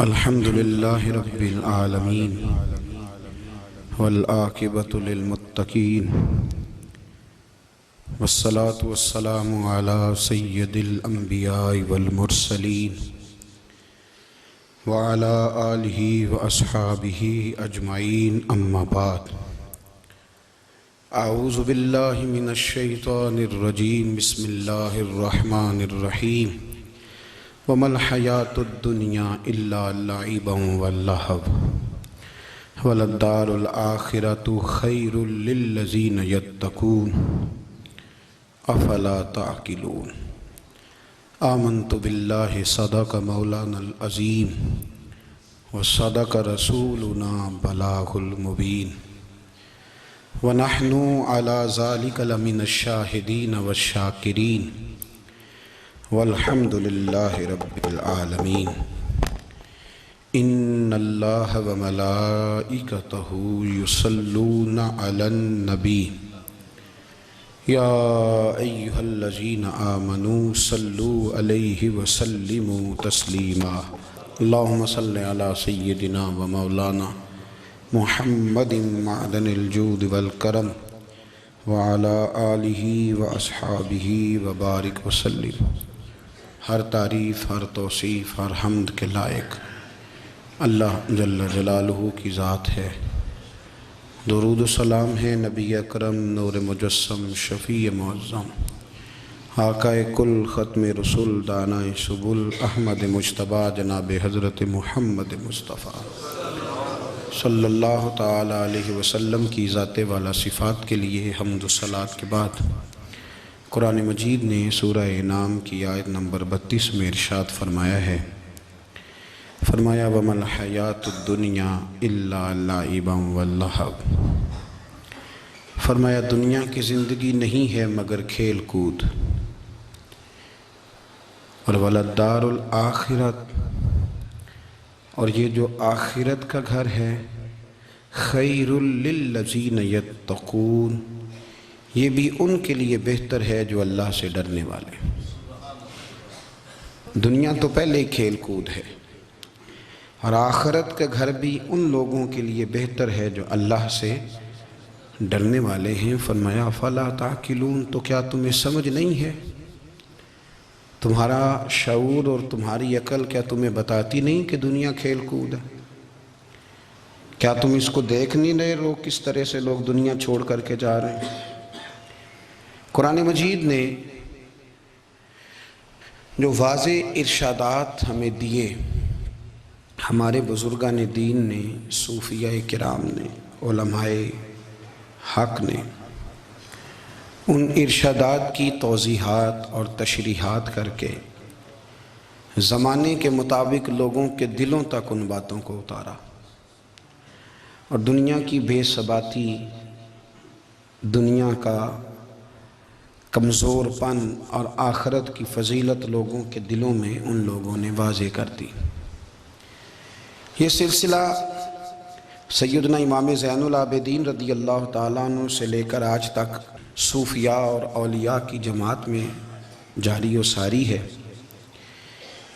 الحمد للہ رب العالمین والعاقبۃ للمتقین والصلاة والسلام علی سید الانبیاء والمرسلین وعلی آلہ واصحابہ اجمعین اما بعد اعوذ باللہ من الشیطان الرجیم بسم اللہ الرحمن الرحیم وَمَا الْحَيَاةُ الدُّنْيَا إِلَّا لَعِبٌ وَلَهْوٌ وَلَلدَّارُ الْآخِرَةُ خَيْرٌ لِلَّذِينَ يَتَّقُونَ أَفَلَا تَعْقِلُونَ آمَنْتُ بِاللَّهِ صَدَقَ مَوْلَانَا الْعَظِيمُ وَصَدَقَ رَسُولُنَا بَلَاغُ الْمُبِينُ وَنَحْنُ عَلَى ذَلِكَ لَمِنَ الشَّاهِدِينَ وَالشَّاكِرِينَ والحمد للہ رب العالمین ان اللہ وملائکتہ یصلون علی النبی یا ایہا الذین آمنوا صلوا علیہ وسلموا تسلیما اللہم صلی علی سیدنا و مولانا محمد معدن الجود والکرم وعلی آلہ واصحابہ وبارک وسلم۔ ہر تعریف، ہر توصیف، ہر حمد کے لائق اللہ جل جلالہ کی ذات ہے۔ درود و سلام ہے نبی اکرم نور مجسم شفیع معظم آقا کل ختم رسول دانائے سبل احمد مجتبیٰ جناب حضرت محمد مصطفیٰ صلی اللہ تعالی علیہ وسلم کی ذات والا صفات کے لیے حمد و صلات کے بعد قرآن مجید نے سورہ انعام کی آیت نمبر 32 میں ارشاد فرمایا ہے، فرمایا وَمَا الْحَيَاةُ الدُّنْيَا إِلَّا لَعِبٌ وَلَهْوٌ، فرمایا دنیا کی زندگی نہیں ہے مگر کھیل کود، اور وَلَلدَّارُ الْآخِرَةُ، اور یہ جو آخرت کا گھر ہے، خَيْرٌ لِلَّذِينَ يَتَّقُونَ، یہ بھی ان کے لیے بہتر ہے جو اللہ سے ڈرنے والے۔ دنیا تو پہلے ہی کھیل کود ہے، اور آخرت کا گھر بھی ان لوگوں کے لیے بہتر ہے جو اللہ سے ڈرنے والے ہیں۔ فرمایا فَلَا تَعْقِلُونَ، تو کیا تمہیں سمجھ نہیں ہے؟ تمہارا شعور اور تمہاری عقل کیا تمہیں بتاتی نہیں کہ دنیا کھیل کود ہے؟ کیا تم اس کو دیکھ نہیں رہے لوگ کس طرح سے لوگ دنیا چھوڑ کر کے جا رہے ہیں؟ قرآن مجید نے جو واضح ارشادات ہمیں دیے، ہمارے بزرگان دین نے، صوفیاء کرام نے، علماء حق نے ان ارشادات کی توضیحات اور تشریحات کر کے زمانے کے مطابق لوگوں کے دلوں تک ان باتوں کو اتارا، اور دنیا کی بے ثباتی، دنیا کا کمزور پن اور آخرت کی فضیلت لوگوں کے دلوں میں ان لوگوں نے واضح کر دی۔ یہ سلسلہ سیدنا امام زین العابدین رضی اللہ تعالیٰ عنہ سے لے کر آج تک صوفیاء اور اولیاء کی جماعت میں جاری و ساری ہے۔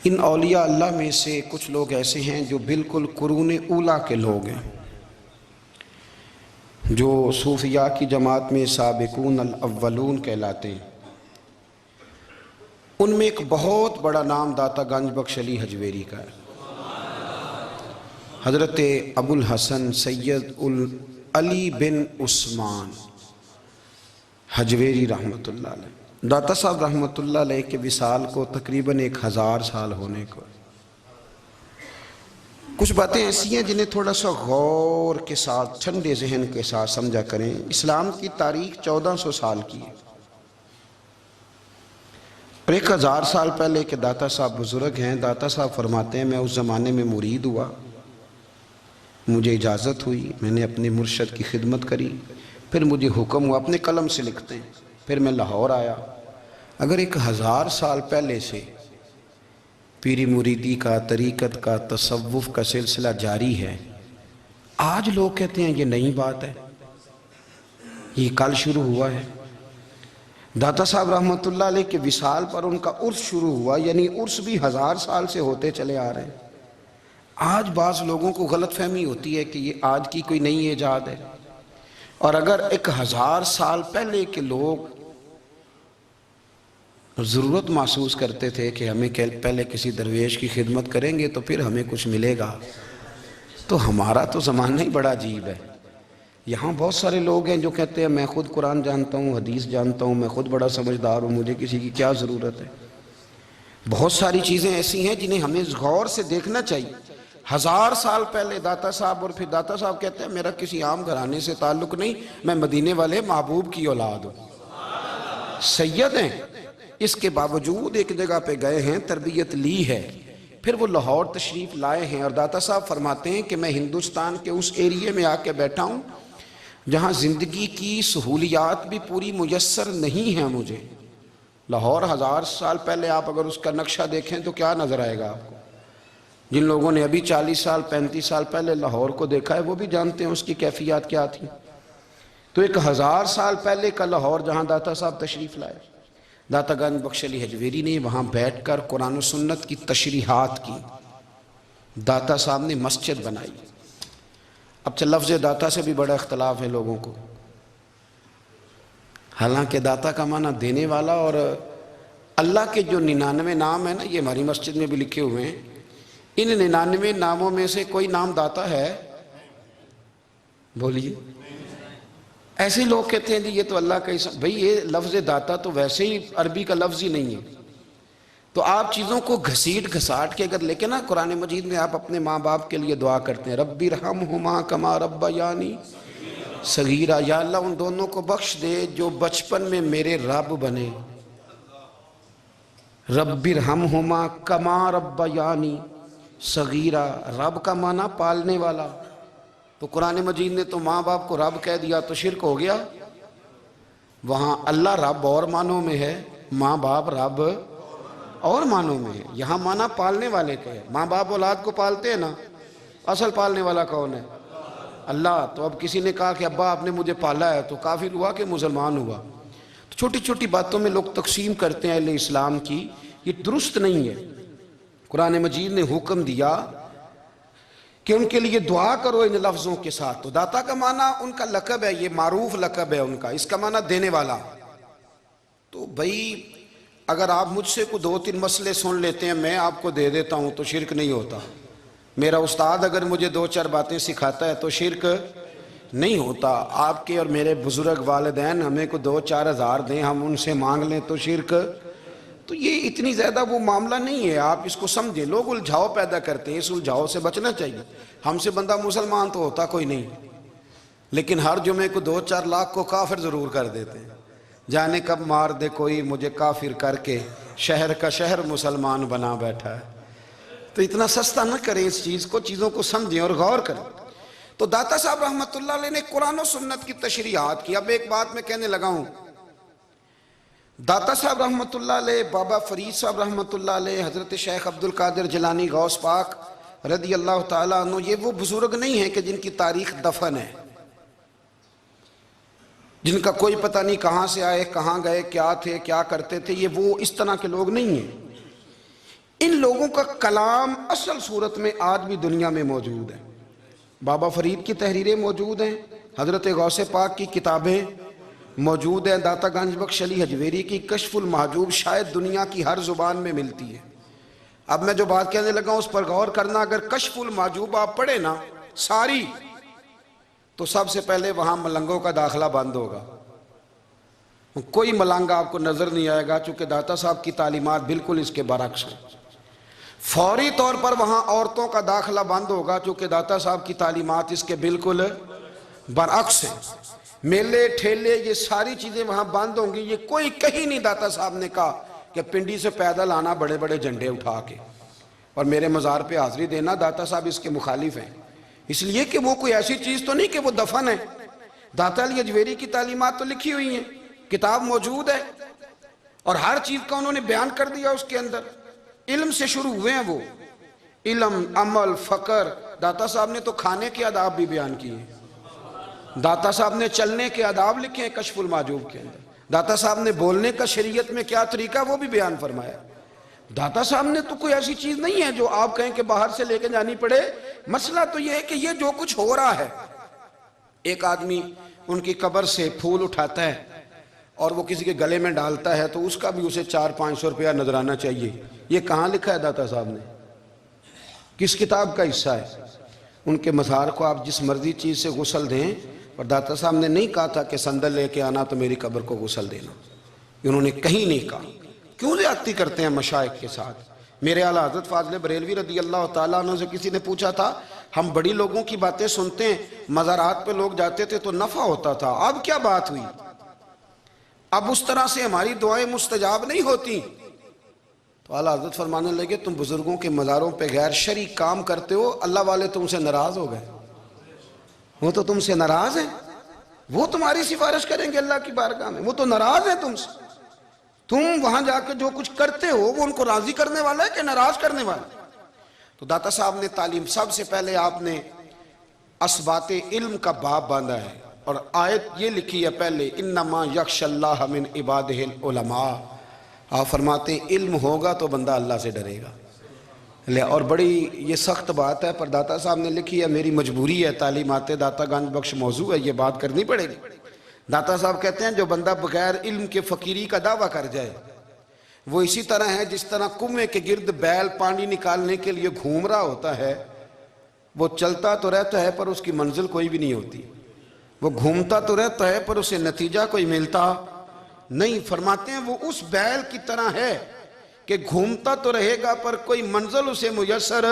ان اولیاء اللہ میں سے کچھ لوگ ایسے ہیں جو بالکل قرون اولیٰ کے لوگ ہیں، جو صوفیاء کی جماعت میں سابقون الاولون کہلاتے ہیں۔ ان میں ایک بہت بڑا نام داتا گنج بخش علی حجویری کا ہے۔ حضرت ابو الحسن سید علی بن عثمان حجویری رحمۃ اللہ علیہ، داتا صاحب رحمۃ اللہ علیہ کے وصال کو تقریباً 1000 سال ہونے کو۔ کچھ باتیں ایسی ہیں جنہیں تھوڑا سا غور کے ساتھ، ٹھنڈے ذہن کے ساتھ سمجھا کریں۔ اسلام کی تاریخ 1400 سال کی ہے، اور 1000 سال پہلے کے داتا صاحب بزرگ ہیں۔ داتا صاحب فرماتے ہیں میں اس زمانے میں مرید ہوا، مجھے اجازت ہوئی، میں نے اپنے مرشد کی خدمت کری، پھر مجھے حکم ہوا، اپنے قلم سے لکھتے ہیں، پھر میں لاہور آیا۔ اگر 1000 سال پہلے سے پیری مریدی کا، طریقت کا، تصوف کا سلسلہ جاری ہے، آج لوگ کہتے ہیں یہ نئی بات ہے، یہ کل شروع ہوا ہے۔ داتا صاحب رحمۃ اللہ علیہ کے وصال پر ان کا عرس شروع ہوا، یعنی عرس بھی 1000 سال سے ہوتے چلے آ رہے ہیں۔ آج بعض لوگوں کو غلط فہمی ہوتی ہے کہ یہ آج کی کوئی نئی ایجاد ہے، اور اگر 1000 سال پہلے کے لوگ ضرورت محسوس کرتے تھے کہ ہمیں پہلے کسی درویش کی خدمت کریں گے تو پھر ہمیں کچھ ملے گا، تو ہمارا تو زمانہ ہی بڑا عجیب ہے۔ یہاں بہت سارے لوگ ہیں جو کہتے ہیں میں خود قرآن جانتا ہوں، حدیث جانتا ہوں، میں خود بڑا سمجھدار ہوں، مجھے کسی کی کیا ضرورت ہے۔ بہت ساری چیزیں ایسی ہیں جنہیں ہمیں غور سے دیکھنا چاہیے۔ 1000 سال پہلے داتا صاحب، اور پھر داتا صاحب کہتے ہیں میرا کسی عام گھرانے سے تعلق نہیں، میں مدینے والے محبوب کی اولاد ہوں، سید ہیں۔ اس کے باوجود ایک جگہ پہ گئے ہیں، تربیت لی ہے، پھر وہ لاہور تشریف لائے ہیں، اور داتا صاحب فرماتے ہیں کہ میں ہندوستان کے اس ایریے میں آ کے بیٹھا ہوں جہاں زندگی کی سہولیات بھی پوری میسر نہیں ہیں مجھے۔ لاہور 1000 سال پہلے آپ اگر اس کا نقشہ دیکھیں تو کیا نظر آئے گا آپ کو؟ جن لوگوں نے ابھی 40 سال 35 سال پہلے لاہور کو دیکھا ہے وہ بھی جانتے ہیں اس کی کیفیات کیا تھی۔ تو ایک 1000 سال پہلے کا لاہور جہاں داتا صاحب تشریف لائے، داتا گنج بخش علی حجویری نے وہاں بیٹھ کر قرآن و سنت کی تشریحات کی، داتا صاحب نے مسجد بنائی۔ اب لفظ داتا سے بھی بڑا اختلاف ہے لوگوں کو، حالانکہ داتا کا معنی دینے والا، اور اللہ کے جو 99 نام ہیں نا، یہ ہماری مسجد میں بھی لکھے ہوئے ہیں، ان 99 ناموں میں سے کوئی نام داتا ہے؟ بولیے۔ ایسے لوگ کہتے ہیں جی یہ تو اللہ کا اسم، بھئی یہ لفظ داتا تو ویسے ہی عربی کا لفظ ہی نہیں ہے، تو آپ چیزوں کو گھسیٹ گھساٹ کے اگر لے کے نا قرآن مجید میں آپ اپنے ماں باپ کے لیے دعا کرتے ہیں، رب ارحمہما کما ربیانی صغیرا، یا اللہ ان دونوں کو بخش دے جو بچپن میں میرے رب بنے۔ رب ارحمہما کما ربیانی صغیرا، رب کا معنی پالنے والا، تو قرآن مجید نے تو ماں باپ کو رب کہہ دیا تو شرک ہو گیا۔ وہاں اللہ رب اور معنوں میں ہے، ماں باپ رب اور معنوں میں ہے، یہاں معنی پالنے والے کا ہے۔ ماں باپ اولاد کو پالتے ہیں نا، اصل پالنے والا کون ہے؟ اللہ۔ تو اب کسی نے کہا کہ ابا آپ نے مجھے پالا ہے، تو کافر ہوا کہ مسلمان ہوا؟ تو چھوٹی چھوٹی باتوں میں لوگ تقسیم کرتے ہیں اہل اسلام کی، یہ درست نہیں ہے۔ قرآن مجید نے حکم دیا کہ ان کے لیے دعا کرو ان لفظوں کے ساتھ، تو داتا کا معنی ان کا لقب ہے، یہ معروف لقب ہے ان کا، اس کا معنی دینے والا۔ تو بھئی اگر آپ مجھ سے کوئی 2-3 مسئلے سن لیتے ہیں میں آپ کو دے دیتا ہوں تو شرک نہیں ہوتا، میرا استاد اگر مجھے 2-4 باتیں سکھاتا ہے تو شرک نہیں ہوتا، آپ کے اور میرے بزرگ والدین ہمیں کو 2-4 ہزار دیں ہم ان سے مانگ لیں تو شرک، تو یہ اتنی زیادہ وہ معاملہ نہیں ہے، آپ اس کو سمجھیں۔ لوگ الجھاؤ پیدا کرتے ہیں، اس الجھاؤ سے بچنا چاہیے۔ ہم سے بندہ مسلمان تو ہوتا کوئی نہیں، لیکن ہر جمعے کو 2-4 لاکھ کو کافر ضرور کر دیتے ہیں، جانے کب مار دے کوئی مجھے کافر کر کے، شہر کا شہر مسلمان بنا بیٹھا ہے۔ تو اتنا سستا نہ کریں اس چیز کو، چیزوں کو سمجھیں اور غور کریں۔ تو داتا صاحب رحمت اللہ علیہ نے قرآن و سنت کی تشریحات کی۔ اب ایک بات میں کہنے لگا ہوں، داتا صاحب رحمت اللہ علیہ، بابا فرید صاحب رحمت اللہ علیہ، حضرت شیخ عبد القادر جیلانی غوث پاک رضی اللہ تعالیٰ عنہ، یہ وہ بزرگ نہیں ہیں کہ جن کی تاریخ دفن ہے، جن کا کوئی پتہ نہیں کہاں سے آئے، کہاں گئے، کیا تھے، کیا کرتے تھے، یہ وہ اس طرح کے لوگ نہیں ہیں۔ ان لوگوں کا کلام اصل صورت میں آج بھی دنیا میں موجود ہے۔ بابا فرید کی تحریریں موجود ہیں، حضرت غوث پاک کی کتابیں موجود ہیں، داتا گنج بخش علی حجویری کی کشف المحجوب شاید دنیا کی ہر زبان میں ملتی ہے۔ اب میں جو بات کہنے لگا ہوں اس پر غور کرنا، اگر کشف المحجوب آپ پڑھیں نا ساری، تو سب سے پہلے وہاں ملنگوں کا داخلہ بند ہوگا، کوئی ملنگ آپ کو نظر نہیں آئے گا، چونکہ داتا صاحب کی تعلیمات بالکل اس کے برعکس ہیں۔ فوری طور پر وہاں عورتوں کا داخلہ بند ہوگا، چونکہ داتا صاحب کی تعلیمات اس کے بالکل برعکس ہیں۔ میلے ٹھیلے یہ ساری چیزیں وہاں بند ہوں گی، یہ کوئی کہیں نہیں داتا صاحب نے کہا کہ پنڈی سے پیدل آنا بڑے بڑے جھنڈے اٹھا کے اور میرے مزار پہ حاضری دینا، داتا صاحب اس کے مخالف ہیں، اس لیے کہ وہ کوئی ایسی چیز تو نہیں کہ وہ دفن ہے۔ داتا علی حجویری کی تعلیمات تو لکھی ہوئی ہیں، کتاب موجود ہے، اور ہر چیز کا انہوں نے بیان کر دیا اس کے اندر۔ علم سے شروع ہوئے ہیں وہ، علم، عمل، فقر۔ داتا صاحب نے تو کھانے کے آداب بھی بیان کیے، داتا صاحب نے چلنے کے آداب لکھے ہیں کشف المحجوب کے اندر، داتا صاحب نے بولنے کا شریعت میں کیا طریقہ وہ بھی بیان فرمایا۔ داتا صاحب نے تو کوئی ایسی چیز نہیں ہے جو آپ کہیں کہ باہر سے لے کے جانی پڑے. مسئلہ تو یہ ہے کہ یہ جو کچھ ہو رہا ہے، ایک آدمی ان کی قبر سے پھول اٹھاتا ہے اور وہ کسی کے گلے میں ڈالتا ہے تو اس کا بھی اسے 400-500 روپیہ نظرانہ چاہیے. یہ کہاں لکھا ہے داتا صاحب نے؟ کس کتاب کا حصہ ہے؟ ان کے مزار کو آپ جس مرضی چیز سے غسل دیں، اور داتا صاحب نے نہیں کہا تھا کہ سندل لے کے آنا تو میری قبر کو غسل دینا. انہوں نے کہیں نہیں کہا. کیوں زیادتی کرتے ہیں مشائخ کے ساتھ؟ میرے اعلیٰ حضرت فاضل بریلوی رضی اللہ تعالیٰ عنہ سے کسی نے پوچھا تھا، ہم بڑی لوگوں کی باتیں سنتے ہیں، مزارات پہ لوگ جاتے تھے تو نفع ہوتا تھا، اب کیا بات ہوئی؟ اب اس طرح سے ہماری دعائیں مستجاب نہیں ہوتی. تو اعلیٰ حضرت فرمانے لگے، تم بزرگوں کے مزاروں پہ غیر شرعی کام کرتے ہو، اللہ والے تم سے ناراض ہو گئے. وہ تو تم سے ناراض ہیں، وہ تمہاری سفارش کریں گے اللہ کی بارگاہ میں، وہ تو ناراض ہیں تم سے. تم وہاں جا کے جو کچھ کرتے ہو وہ ان کو راضی کرنے والا ہے کہ ناراض کرنے والا ہے؟ تو داتا صاحب نے تعلیم، سب سے پہلے آپ نے اسبات علم کا باب باندھا ہے اور آیت یہ لکھی ہے پہلے، انما یخشی اللہ من عبادہ العلماء. آپ فرماتے ہیں علم ہوگا تو بندہ اللہ سے ڈرے گا. اور بڑی یہ سخت بات ہے پر داتا صاحب نے لکھی ہے، میری مجبوری ہے، تعلیمات داتا گنج بخش موضوع ہے، یہ بات کرنی پڑے گی. داتا صاحب کہتے ہیں جو بندہ بغیر علم کے فقیری کا دعویٰ کر جائے وہ اسی طرح ہے جس طرح کنویں کے گرد بیل پانی نکالنے کے لیے گھوم رہا ہوتا ہے. وہ چلتا تو رہتا ہے پر اس کی منزل کوئی بھی نہیں ہوتی، وہ گھومتا تو رہتا ہے پر اسے نتیجہ کوئی ملتا نہیں. فرماتے ہیں وہ اس بیل کی طرح ہے کہ گھومتا تو رہے گا پر کوئی منزل اسے میسر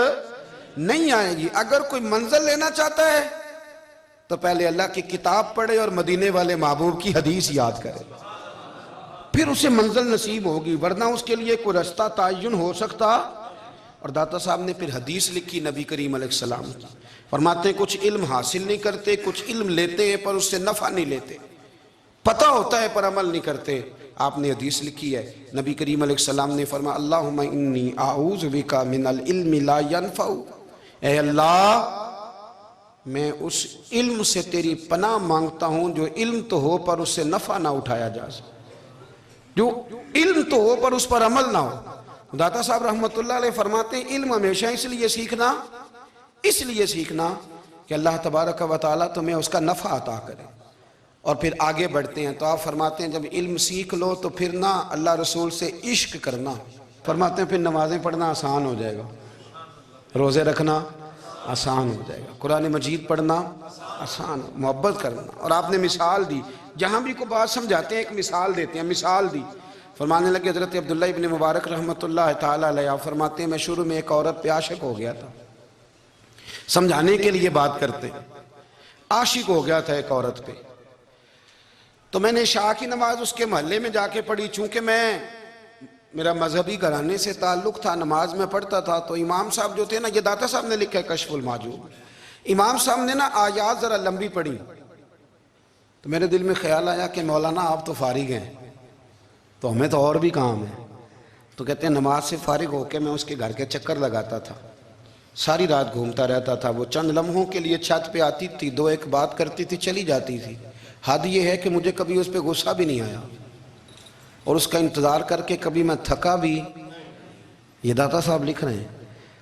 نہیں آئے گی. اگر کوئی منزل لینا چاہتا ہے تو پہلے اللہ کی کتاب پڑھے اور مدینے والے محبوب کی حدیث یاد کرے، پھر اسے منزل نصیب ہوگی، ورنہ اس کے لیے کوئی رستہ تعین ہو سکتا. اور داتا صاحب نے پھر حدیث لکھی نبی کریم علیہ السلام کی. فرماتے ہیں کچھ علم حاصل نہیں کرتے، کچھ علم لیتے ہیں پر اس سے نفع نہیں لیتے، پتہ ہوتا ہے پر عمل نہیں کرتے. آپ نے حدیث لکھی ہے، نبی کریم علیہ السلام نے فرمایا اللہم انی اعوذ بک من العلم لا ینفع. اے اللہ میں اس علم سے تیری پناہ مانگتا ہوں جو علم تو ہو پر اس سے نفع نہ اٹھایا جا سکے، جو علم تو ہو پر اس پر عمل نہ ہو. داتا صاحب رحمت اللہ علیہ فرماتے ہیں علم ہمیشہ اس لیے سیکھنا کہ اللہ تبارک و تعالیٰ تمہیں اس کا نفع عطا کرے. اور پھر آگے بڑھتے ہیں تو آپ فرماتے ہیں جب علم سیکھ لو تو پھر نہ اللہ رسول سے عشق کرنا. فرماتے ہیں پھر نمازیں پڑھنا آسان ہو جائے گا، روزے رکھنا آسان ہو جائے گا، قرآن مجید پڑھنا آسان، محبت کرنا. اور آپ نے مثال دی، جہاں بھی کوئی بات سمجھاتے ہیں ایک مثال دیتے ہیں. مثال دی، فرمانے لگے حضرت عبداللہ ابن مبارک رحمت اللہ تعالیٰ علیہ، آپ فرماتے ہیں میں شروع میں ایک عورت پہ عاشق ہو گیا تھا. سمجھانے کے لیے بات کرتے، عاشق ہو گیا تھا ایک عورت پہ. تو میں نے عشاء کی نماز اس کے محلے میں جا کے پڑھی. چونکہ میرا مذہبی گھرانے سے تعلق تھا، نماز میں پڑھتا تھا، تو امام صاحب جو تھے نا، یہ داتا صاحب نے لکھا ہے کشف المحجوب، امام صاحب نے نا آیات ذرا لمبی پڑھی. تو میرے دل میں خیال آیا کہ مولانا آپ تو فارغ ہیں تو ہمیں تو اور بھی کام ہے. تو کہتے ہیں نماز سے فارغ ہو کے میں اس کے گھر کے چکر لگاتا تھا، ساری رات گھومتا رہتا تھا. وہ چند لمحوں کے لیے چھت پہ آتی تھی، دو ایک بات کرتی تھی، چلی جاتی تھی. حد یہ ہے کہ مجھے کبھی اس پہ غصہ بھی نہیں آیا اور اس کا انتظار کر کے کبھی میں تھکا بھی. یہ داتا صاحب لکھ رہے ہیں.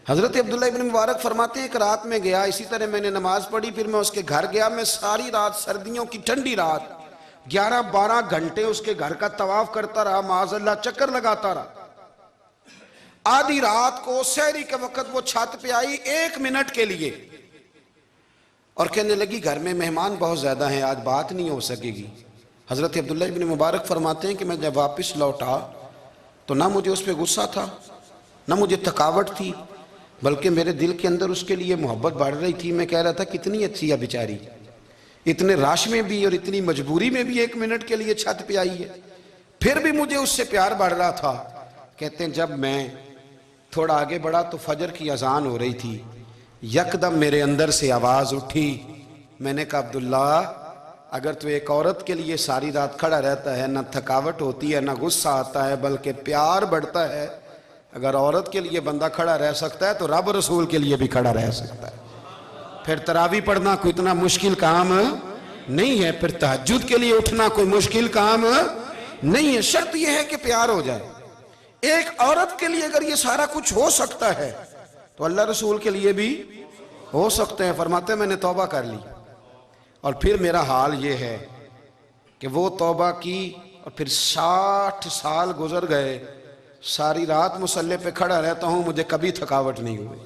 حضرت عبداللہ ابن مبارک فرماتے ہیں ایک رات میں گیا، اسی طرح میں نے نماز پڑھی، پھر میں اس کے گھر گیا. میں ساری رات، سردیوں کی ٹھنڈی رات، 11-12 گھنٹے اس کے گھر کا طواف کرتا رہا، معاذ اللہ چکر لگاتا رہا. آدھی رات کو سحری کے وقت وہ چھت پہ آئی 1 منٹ کے لیے اور کہنے لگی گھر میں مہمان بہت زیادہ ہیں، آج بات نہیں ہو سکے گی. حضرت عبداللہ ابن مبارک فرماتے ہیں کہ میں جب واپس لوٹا تو نہ مجھے اس پہ غصہ تھا، نہ مجھے تھکاوٹ تھی، بلکہ میرے دل کے اندر اس کے لیے محبت بڑھ رہی تھی. میں کہہ رہا تھا کتنی اچھی ہے بیچاری، اتنے راش میں بھی اور اتنی مجبوری میں بھی 1 منٹ کے لیے چھت پہ آئی ہے، پھر بھی مجھے اس سے پیار بڑھ رہا تھا. کہتے ہیں جب میں تھوڑا آگے بڑھا تو فجر کی اذان ہو رہی تھی. یکدم میرے اندر سے آواز اٹھی. میں نے کہا عبداللہ اگر تو ایک عورت کے لیے ساری رات کھڑا رہتا ہے، نہ تھکاوٹ ہوتی ہے، نہ غصہ آتا ہے، بلکہ پیار بڑھتا ہے، اگر عورت کے لیے بندہ کھڑا رہ سکتا ہے تو رب رسول کے لیے بھی کھڑا رہ سکتا ہے. پھر تراویح پڑھنا کوئی اتنا مشکل کام نہیں ہے، پھر تہجد کے لیے اٹھنا کوئی مشکل کام نہیں ہے. شرط یہ ہے کہ پیار ہو جائے. ایک عورت کے لیے اگر یہ سارا کچھ ہو سکتا ہے تو اللہ رسول کے لیے بھی ہو سکتے ہیں۔ فرماتے ہیں میں نے توبہ کر لی اور پھر میرا حال یہ ہے کہ وہ توبہ کی اور پھر 60 سال گزر گئے، ساری رات مصلی پہ کھڑا رہتا ہوں، مجھے کبھی تھکاوٹ نہیں ہوئی،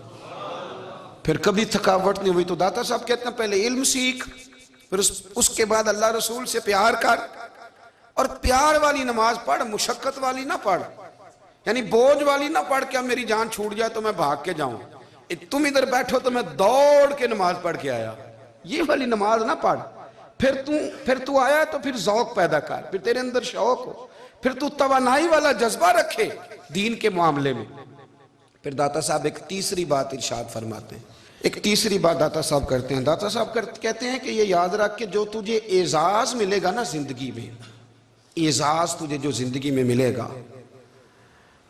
پھر کبھی تھکاوٹ نہیں ہوئی۔ تو داتا صاحب کہتے ہیں پہلے علم سیکھ، پھر اس کے بعد اللہ رسول سے پیار کر، اور پیار والی نماز پڑھ، مشقت والی نہ پڑھ، یعنی بوجھ والی نہ پڑھ کہ اب میری جان چھوٹ جائے تو میں بھاگ کے جاؤں، تم ادھر بیٹھو تو میں دوڑ کے نماز پڑھ کے آیا، یہ والی نماز نہ پڑھ۔ پھر تو آیا تو پھر ذوق پیدا کر، پھر تیرے اندر شوق ہو، پھر تو توانائی والا جذبہ رکھے دین کے معاملے میں۔ پھر داتا صاحب ایک تیسری بات ارشاد فرماتے ہیں، ایک تیسری بات داتا صاحب کرتے ہیں۔ داتا صاحب کہتے ہیں کہ یہ یاد رکھ کہ جو تجھے اعزاز ملے گا نا زندگی میں، اعزاز تجھے جو زندگی میں ملے گا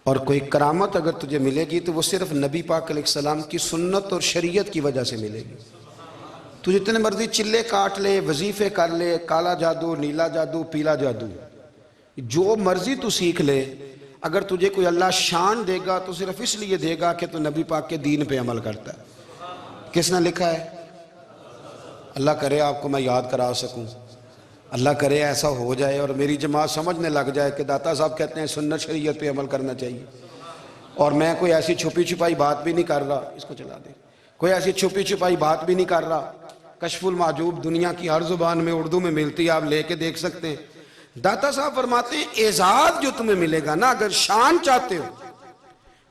اور کوئی کرامت اگر تجھے ملے گی تو وہ صرف نبی پاک علیہ السلام کی سنت اور شریعت کی وجہ سے ملے گی۔ تو جتنے مرضی چلے کاٹ لے، وظیفے کر لے، کالا جادو، نیلا جادو، پیلا جادو، جو مرضی تو سیکھ لے، اگر تجھے کوئی اللہ شان دے گا تو صرف اس لیے دے گا کہ تو نبی پاک کے دین پہ عمل کرتا ہے۔ کس نے لکھا ہے؟ اللہ کرے آپ کو میں یاد کرا سکوں، اللہ کرے ایسا ہو جائے اور میری جماعت سمجھنے لگ جائے کہ داتا صاحب کہتے ہیں سنت شریعت پہ عمل کرنا چاہیے، اور میں کوئی ایسی چھپی چھپائی بات بھی نہیں کر رہا، اس کو چلا دے، کوئی ایسی چھپی چھپائی بات بھی نہیں کر رہا۔ کشف المعجوب دنیا کی ہر زبان میں اردو میں ملتی ہے، آپ لے کے دیکھ سکتے ہیں۔ داتا صاحب فرماتے ہیں اعزاز جو تمہیں ملے گا نا، اگر شان چاہتے ہو،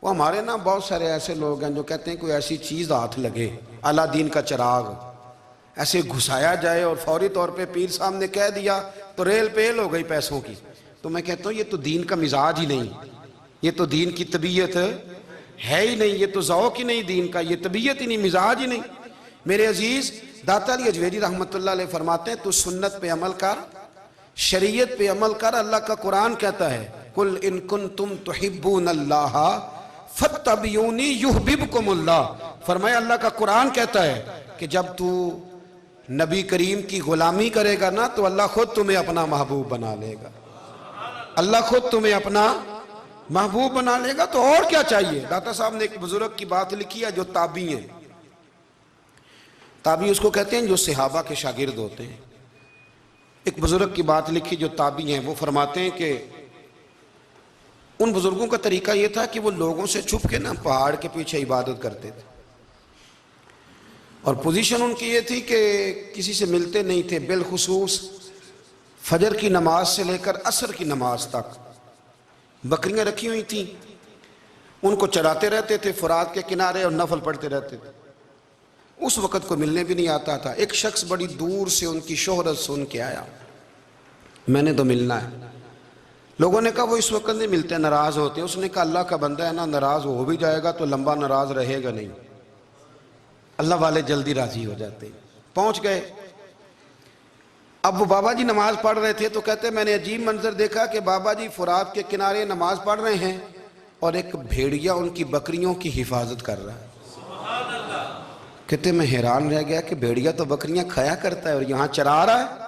وہ ہمارے نا بہت سارے ایسے لوگ ہیں جو کہتے ہیں کوئی ایسی چیز ہاتھ لگے، اعلیٰ دین کا چراغ ایسے گھسایا جائے اور فوری طور پہ پیر صاحب نے کہہ دیا تو ریل پیل ہو گئی پیسوں کی، تو میں کہتا ہوں یہ تو دین کا مزاج ہی نہیں، یہ تو دین کی طبیعت ہے ہی نہیں، یہ تو ذوق ہی نہیں دین کا، یہ طبیعت ہی نہیں، مزاج ہی نہیں۔ میرے عزیز داتا علی اجویری رحمۃ اللہ علیہ فرماتے ہیں تو سنت پہ عمل کر، شریعت پہ عمل کر۔ اللہ کا قرآن کہتا ہے قُلْ إِن كُنْتُمْ تُحِبُّونَ اللَّهَ فَاتَّبِعُونِي يُحْبِبْكُمُ اللَّهُ۔ فرمایا اللہ کا قرآن کہتا ہے کہ جب تو نبی کریم کی غلامی کرے گا نا تو اللہ خود تمہیں اپنا محبوب بنا لے گا، اللہ خود تمہیں اپنا محبوب بنا لے گا۔ تو اور کیا چاہیے؟ داتا صاحب نے ایک بزرگ کی بات لکھی ہے جو تابعی ہیں، تابعی اس کو کہتے ہیں جو صحابہ کے شاگرد ہوتے ہیں۔ ایک بزرگ کی بات لکھی جو تابعی ہیں، وہ فرماتے ہیں کہ ان بزرگوں کا طریقہ یہ تھا کہ وہ لوگوں سے چھپ کے نا پہاڑ کے پیچھے عبادت کرتے تھے، اور پوزیشن ان کی یہ تھی کہ کسی سے ملتے نہیں تھے، بالخصوص فجر کی نماز سے لے کر عصر کی نماز تک بکریاں رکھی ہوئی تھیں، ان کو چراتے رہتے تھے فرات کے کنارے اور نفل پڑھتے رہتے تھے۔ اس وقت کو ملنے بھی نہیں آتا تھا۔ ایک شخص بڑی دور سے ان کی شہرت سن کے آیا، میں نے تو ملنا ہے۔ لوگوں نے کہا وہ اس وقت نہیں ملتے، ناراض ہوتے ہیں۔ اس نے کہا اللہ کا بندہ ہے نا، ناراض ہو بھی جائے گا تو لمبا ناراض رہے گا نہیں، اللہ والے جلدی راضی ہو جاتے ہیں۔ پہنچ گئے، اب وہ بابا جی نماز پڑھ رہے تھے تو کہتے میں نے عجیب منظر دیکھا کہ بابا جی فرات کے کنارے نماز پڑھ رہے ہیں اور ایک بھیڑیا ان کی بکریوں کی حفاظت کر رہا ہے۔ کہتے میں حیران رہ گیا کہ بھیڑیا تو بکریاں کھایا کرتا ہے اور یہاں چرا رہا ہے۔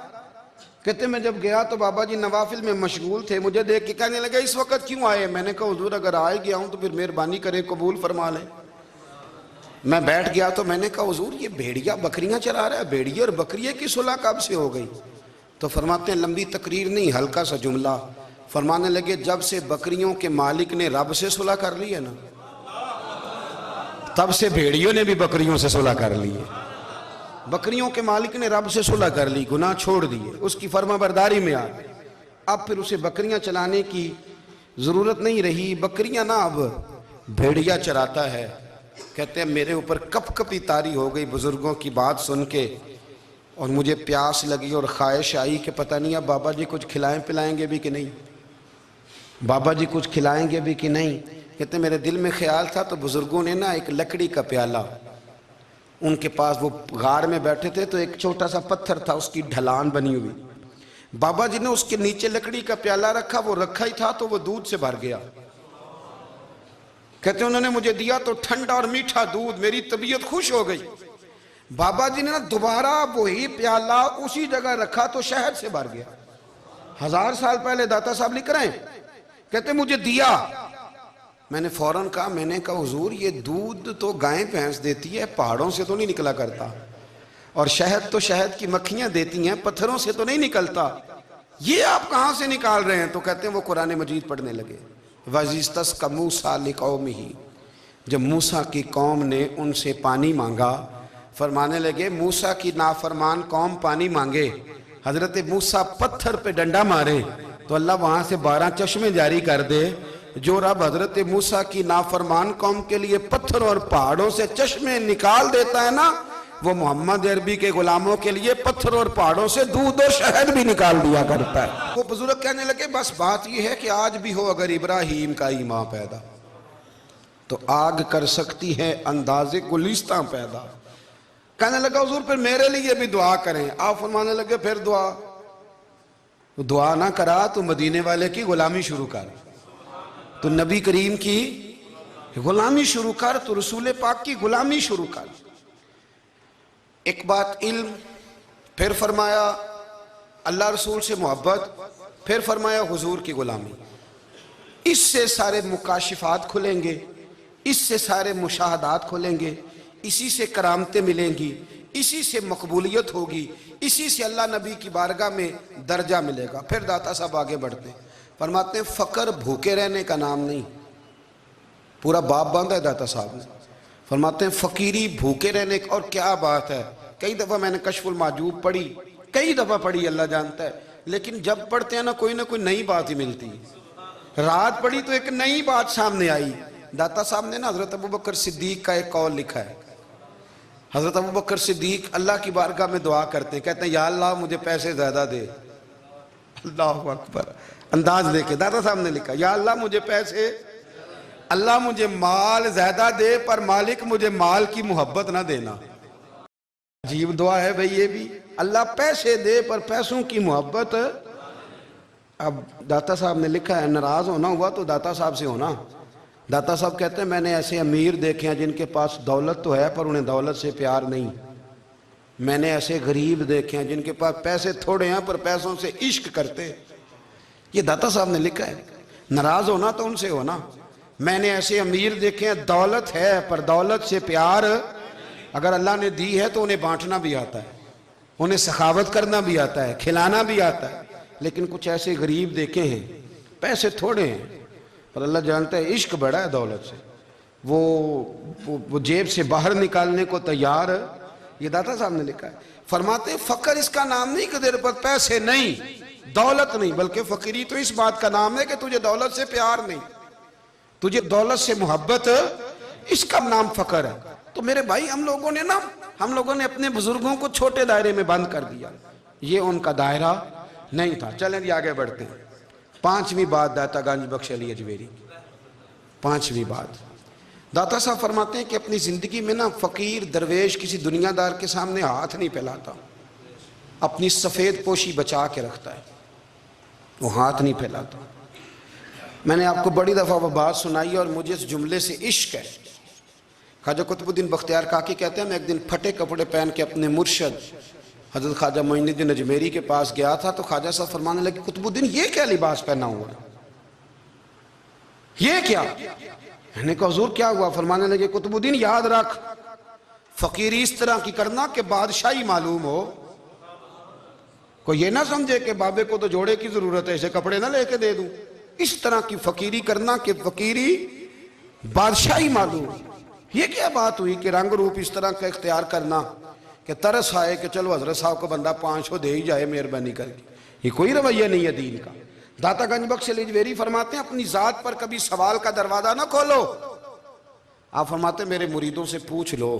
کہتے میں جب گیا تو بابا جی نوافل میں مشغول تھے، مجھے دیکھ کے کہنے لگا اس وقت کیوں آئے؟ میں نے کہا حضور اگر آئے گیا ہوں تو پھر مہربانی کریں قبول فرما لیں۔ میں بیٹھ گیا تو میں نے کہا حضور یہ بھیڑیا بکریاں چرا رہا ہے، بھیڑیا اور بکریے کی صلح کب سے ہو گئی؟ تو فرماتے ہیں لمبی تقریر نہیں، ہلکا سا جملہ، فرمانے لگے جب سے بکریوں کے مالک نے رب سے صلح کر لی ہے نا، تب سے بھیڑیوں نے بھی بکریوں سے صلح کر لی ہے۔ بکریوں کے مالک نے رب سے صلح کر لی، گناہ چھوڑ دیے، اس کی فرما برداری میں آ گئے، اب پھر اسے بکریاں چلانے کی ضرورت نہیں رہی، بکریاں نہ اب بھیڑیا چراتا ہے۔ کہتے ہیں میرے اوپر کپ کپی طاری ہو گئی بزرگوں کی بات سن کے، اور مجھے پیاس لگی اور خواہش آئی کہ پتہ نہیں اب بابا جی کچھ کھلائیں پلائیں گے بھی کہ نہیں، بابا جی کچھ کھلائیں گے بھی کہ نہیں۔ کہتے ہیں میرے دل میں خیال تھا تو بزرگوں نے نا ایک لکڑی کا پیالہ، ان کے پاس وہ غار میں بیٹھے تھے تو ایک چھوٹا سا پتھر تھا، اس کی ڈھلان بنی ہوئی، بابا جی نے اس کے نیچے لکڑی کا پیالہ رکھا، وہ رکھا ہی تھا تو وہ دودھ سے بھر گیا۔ کہتے ہیں انہوں نے مجھے دیا تو ٹھنڈا اور میٹھا دودھ، میری طبیعت خوش ہو گئی۔ بابا جی نے دوبارہ وہی پیالہ اسی جگہ رکھا تو شہد سے بھر گیا۔ 1000 سال پہلے داتا صاحب لکھ رہے ہیں، کہتے مجھے دیا میں نے فوراً کہا، میں نے کہا حضور یہ دودھ تو گائیں بھینس دیتی ہے، پہاڑوں سے تو نہیں نکلا کرتا، اور شہد تو شہد کی مکھیاں دیتی ہیں، پتھروں سے تو نہیں نکلتا، یہ آپ کہاں سے نکال رہے ہیں؟ تو کہتے ہیں وہ قرآن مجید پڑھنے لگے۔ وَإِذِ اسْتَسْقَىٰ مُوسَىٰ لِقَوْمِهِ، جب موسیٰ کی قوم نے ان سے پانی مانگا، فرمانے لگے موسیٰ کی نافرمان قوم پانی مانگے، حضرت موسیٰ پتھر پہ ڈنڈا مارے تو اللہ وہاں سے 12 چشمے جاری کر دے۔ جو رب حضرت موسیٰ کی نافرمان قوم کے لیے پتھر اور پہاڑوں سے چشمے نکال دیتا ہے نا، وہ محمد عربی کے غلاموں کے لیے پتھر اور پہاڑوں سے دودھ اور شہد بھی نکال دیا کرتا ہے۔ وہ بزرگ کہنے لگے بس بات یہ ہے کہ آج بھی ہو اگر ابراہیم کا ایمان پیدا تو آگ کر سکتی ہے انداز گلستاں پیدا۔ کہنے لگا حضور پھر میرے لیے بھی دعا کریں۔ آپ فرمانے لگے پھر دعا نہ کرا تو مدینے والے کی غلامی شروع کر، تو نبی کریم کی غلامی شروع کر، تو رسول پاک کی غلامی شروع کر۔ ایک بات علم، پھر فرمایا اللہ رسول سے محبت، پھر فرمایا حضور کی غلامی۔ اس سے سارے مکاشفات کھلیں گے، اس سے سارے مشاہدات کھلیں گے، اسی سے کرامتیں ملیں گی، اسی سے مقبولیت ہوگی، اسی سے اللہ نبی کی بارگاہ میں درجہ ملے گا۔ پھر داتا صاحب آگے بڑھتے ہیں، فرماتے ہیں فقر بھوکے رہنے کا نام نہیں، پورا باب باندھا ہے داتا صاحب نے۔ فرماتے ہیں فقیری بھوکے رہنے کا، اور کیا بات ہے، کئی دفعہ میں نے کشف المحجوب پڑھی، کئی دفعہ پڑھی، اللہ جانتا ہے، لیکن جب پڑھتے ہیں نا کوئی نئی بات ہی ملتی ہے۔ رات پڑھی تو ایک نئی بات سامنے آئی۔ داتا صاحب نے نا حضرت ابوبکر صدیق کا ایک قول لکھا ہے۔ حضرت ابوبکر صدیق اللہ کی بارگاہ میں دعا کرتے ہیں، کہتے ہیں یا اللہ مجھے پیسے زیادہ دے۔ اللہ اکبر، انداز دے کے داتا صاحب نے لکھا یا اللہ مجھے پیسے، اللہ مجھے مال زیادہ دے پر مالک مجھے مال کی محبت نہ دینا۔ عجیب دعا ہے بھئی یہ بھی، اللہ پیسے دے پر پیسوں کی محبت۔ اب داتا صاحب نے لکھا ہے ناراض ہونا ہوا تو داتا صاحب سے ہونا۔ داتا صاحب کہتے ہیں میں نے ایسے امیر دیکھے ہیں جن کے پاس دولت تو ہے پر انہیں دولت سے پیار نہیں، میں نے ایسے غریب دیکھے ہیں جن کے پاس پیسے تھوڑے ہیں پر پیسوں سے عشق کرتے۔ یہ داتا صاحب نے لکھا ہے، ناراض ہونا تو ان سے ہونا۔ میں نے ایسے امیر دیکھے ہیں دولت ہے پر دولت سے پیار، اگر اللہ نے دی ہے تو انہیں بانٹنا بھی آتا ہے، انہیں سخاوت کرنا بھی آتا ہے، کھلانا بھی آتا ہے، لیکن کچھ ایسے غریب دیکھے ہیں پیسے تھوڑے ہیں پر اللہ جانتا ہے عشق بڑا ہے دولت سے، وہ جیب سے باہر نکالنے کو تیار۔ یہ داتا صاحب نے لکھا ہے۔ فرماتے ہیں فقر اس کا نام نہیں کہ تیرے پر پیسے نہیں، دولت نہیں، بلکہ فقیری تو اس بات کا نام ہے کہ تجھے دولت سے پیار نہیں، تجھے دولت سے محبت، اس کا نام فقر ہے۔ تو میرے بھائی ہم لوگوں نے اپنے بزرگوں کو چھوٹے دائرے میں بند کر دیا، یہ ان کا دائرہ نہیں تھا۔ چلیں جی آگے بڑھتے ہیں۔ 5ویں بات داتا گنج بخش علی اجمیری، 5ویں بات داتا صاحب فرماتے ہیں کہ اپنی زندگی میں نا فقیر درویش کسی دنیا دار کے سامنے ہاتھ نہیں پھیلاتا، اپنی سفید پوشی بچا کے رکھتا ہے، وہ ہاتھ نہیں پھیلاتا۔ میں نے آپ کو بڑی دفعہ وہ بات سنائی اور مجھے اس جملے سے عشق ہے۔ خواجہ قطب الدین بختیار کاکی کہتے ہیں میں ایک دن پھٹے کپڑے پہن کے اپنے مرشد حضرت خواجہ معین الدین اجمیری کے پاس گیا تھا تو خواجہ صاحب فرمانے لگے قطب الدین یہ کیا لباس پہنا ہوا ہے، یہ کیا؟ میں نے کہا حضور کیا ہوا؟ فرمانے لگے قطب الدین یاد رکھ فقیری اس طرح کی کرنا کہ بادشاہی معلوم ہو، کوئی یہ نہ سمجھے کہ بابے کو تو جوڑے کی ضرورت ہے اسے کپڑے نہ لے کے دے دوں، اس طرح کی فقیری کرنا کہ فقیری بادشاہی معلوم ہو۔ یہ کیا بات ہوئی کہ رنگ روپ اس طرح کا اختیار کرنا کہ ترس آئے کہ چلو حضرت صاحب کو بندہ 500 دے ہی جائے مہربانی کر کے، یہ کوئی رویہ نہیں ہے دین کا۔ داتا گنج بخش علی اجمیری فرماتے ہیں اپنی ذات پر کبھی سوال کا دروازہ نہ کھولو۔ آپ فرماتے ہیں میرے مریدوں سے پوچھ لو،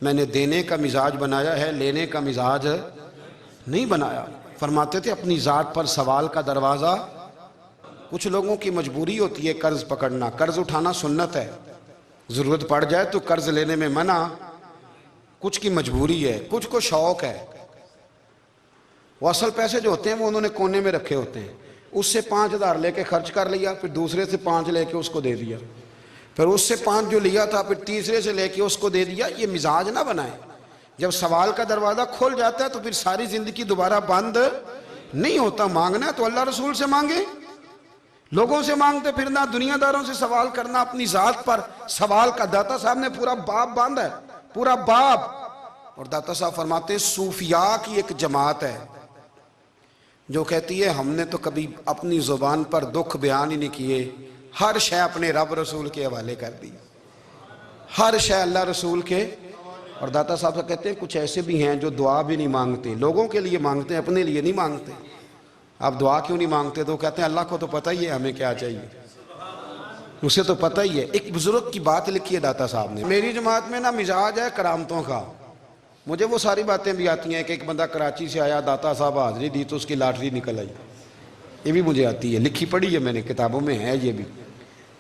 میں نے دینے کا مزاج بنایا ہے، لینے کا مزاج نہیں بنایا۔ فرماتے تھے اپنی ذات پر سوال کا دروازہ، کچھ لوگوں کی مجبوری ہوتی ہے قرض پکڑنا، قرض اٹھانا سنت ہے، ضرورت پڑ جائے تو قرض لینے میں منع، کچھ کی مجبوری ہے، کچھ کو شوق ہے، وہ اصل پیسے جو ہوتے ہیں وہ انہوں نے کونے میں رکھے ہوتے ہیں، اس سے 5000 لے کے خرچ کر لیا، پھر دوسرے سے 5 لے کے اس کو دے دیا، پھر اس سے 5 جو لیا تھا پھر تیسرے سے لے کے اس کو دے دیا۔ یہ مزاج نہ بنائے، جب سوال کا دروازہ کھل جاتا ہے تو پھر ساری زندگی دوبارہ بند نہیں ہوتا۔ مانگنا ہے تو اللہ رسول سے مانگے، لوگوں سے مانگتے پھرنا، دنیا داروں سے سوال کرنا، اپنی ذات پر سوال کا۔ داتا صاحب نے پورا باب باندھا ہے، پورا باب۔ اور داتا صاحب فرماتے ہیں صوفیاء کی ایک جماعت ہے جو کہتی ہے ہم نے تو کبھی اپنی زبان پر دکھ بیان ہی نہیں کیے، ہر شے اپنے رب رسول کے حوالے کر دی، ہر شے اللہ رسول کے۔ اور داتا صاحب سے کہتے ہیں کچھ ایسے بھی ہیں جو دعا بھی نہیں مانگتے، لوگوں کے لیے مانگتے ہیں، اپنے لیے نہیں مانگتے۔ آپ دعا کیوں نہیں مانگتے؟ تو کہتے ہیں اللہ کو تو پتہ ہی ہے ہمیں کیا چاہیے، اسے تو پتہ ہی ہے۔ ایک بزرگ کی بات لکھی ہے داتا صاحب نے، میری جماعت میں نا مزاج ہے کرامتوں کا، مجھے وہ ساری باتیں بھی آتی ہیں کہ ایک بندہ کراچی سے آیا، داتا صاحب حاضری دی تو اس کی لاٹری نکل آئی، یہ بھی مجھے آتی ہے، لکھی پڑھی ہے میں نے، کتابوں میں ہے یہ بھی۔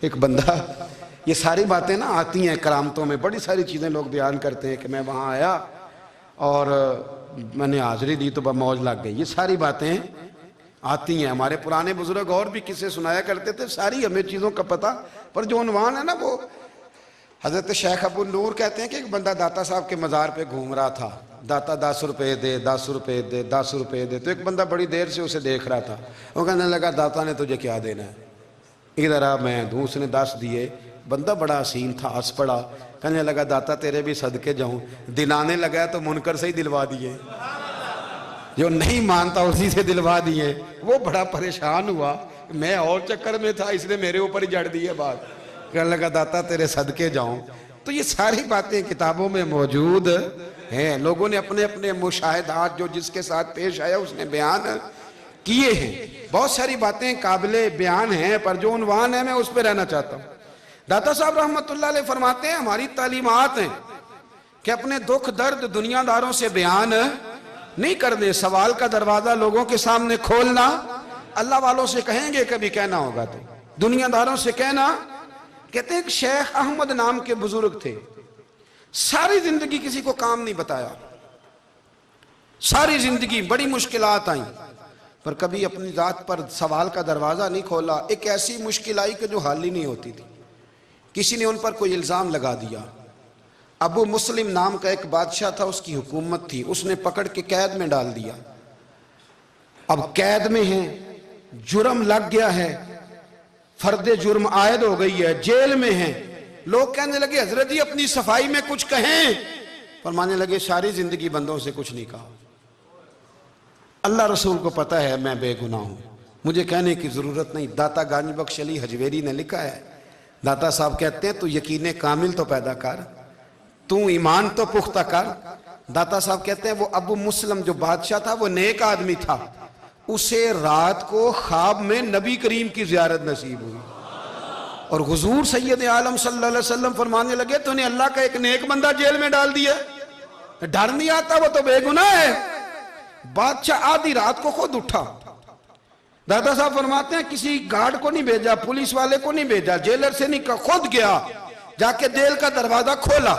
ایک بندہ، یہ ساری باتیں نا آتی ہیں کرامتوں میں، بڑی ساری چیزیں لوگ بیان کرتے ہیں کہ میں وہاں آیا اور میں نے حاضری دی تو موج لگ گئی، یہ ساری باتیں آتی ہیں۔ ہمارے پرانے بزرگ اور بھی قصے سنایا کرتے تھے، ساری ہمیں چیزوں کا پتہ، پر جو عنوان ہے نا وہ حضرت شیخ ابو نور کہتے ہیں کہ ایک بندہ داتا صاحب کے مزار پہ گھوم رہا تھا، داتا 10 روپے دے، 10 روپے دے، 10 روپے دے، تو ایک بندہ بڑی دیر سے اسے دیکھ رہا تھا، وہ کہنے لگا داتا نے تجھے کیا دینا ہے، ادھر آ میں دوں۔ اس نے 10 دیے، بندہ بڑا حسین تھا، ہنس پڑا، کہنے لگا داتا تیرے بھی صدقے جاؤں، دلانے لگا تو منکر سے ہی دلوا دیے، جو نہیں مانتا اسی سے دلوا دیے۔ وہ بڑا پریشان ہوا، میں اور چکر میں تھا، اس نے میرے اوپر ہی جڑ دی ہے بات، کہنے لگا داتا تیرے صدقے جاؤں۔ تو یہ ساری باتیں کتابوں میں موجود ہیں، لوگوں نے اپنے اپنے مشاہدات جو جس کے ساتھ پیش آیا اس نے بیان کیے ہیں۔ بہت ساری باتیں قابل بیان ہیں، پر جو عنوان ہے میں اس پہ رہنا چاہتا ہوں۔ داتا صاحب رحمۃ اللہ علیہ فرماتے ہیں ہماری تعلیمات ہیں کہ اپنے دکھ درد دنیا داروں سے بیان نہیں کرنے، سوال کا دروازہ لوگوں کے سامنے کھولنا، اللہ والوں سے کہیں گے کبھی کہنا ہوگا تو دنیا داروں سے کہنا۔ کہتے ہیں کہ شیخ احمد نام کے بزرگ تھے، ساری زندگی کسی کو کام نہیں بتایا، ساری زندگی بڑی مشکلات آئیں، پر کبھی اپنی ذات پر سوال کا دروازہ نہیں کھولا۔ ایک ایسی مشکل آئی کہ جو حل ہی نہیں ہوتی تھی، کسی نے ان پر کوئی الزام لگا دیا۔ ابو مسلم نام کا ایک بادشاہ تھا، اس کی حکومت تھی، اس نے پکڑ کے قید میں ڈال دیا۔ اب قید میں ہیں، جرم لگ گیا ہے، فرد جرم عائد ہو گئی ہے، جیل میں ہیں۔ لوگ کہنے لگے حضرت جی اپنی صفائی میں کچھ کہیں، فرمانے لگے ساری زندگی بندوں سے کچھ نہیں کہا، اللہ رسول کو پتہ ہے میں بے گناہ ہوں، مجھے کہنے کی ضرورت نہیں۔ داتا گانی بخش علی حجویری نے لکھا ہے، داتا صاحب کہتے ہیں تو یقین کامل تو پیدا کر، تو ایمان تو پختہ کر۔ داتا صاحب کہتے ہیں وہ ابو مسلم جو بادشاہ تھا وہ نیک آدمی تھا، اسے رات کو خواب میں نبی کریم کی زیارت نصیب ہوئی، اور حضور سید عالم صلی اللہ علیہ وسلم فرمانے لگے تو نے اللہ کا ایک نیک بندہ جیل میں ڈال دیا، ڈر نہیں آتا، وہ تو بے گناہ ہے۔ بادشاہ آدھی رات کو خود اٹھا، دادا صاحب فرماتے ہیں کسی گارڈ کو نہیں بھیجا، پولیس والے کو نہیں بھیجا، جیلر سے نہیں کہا، خود گیا، جا کے جیل کا دروازہ کھولا،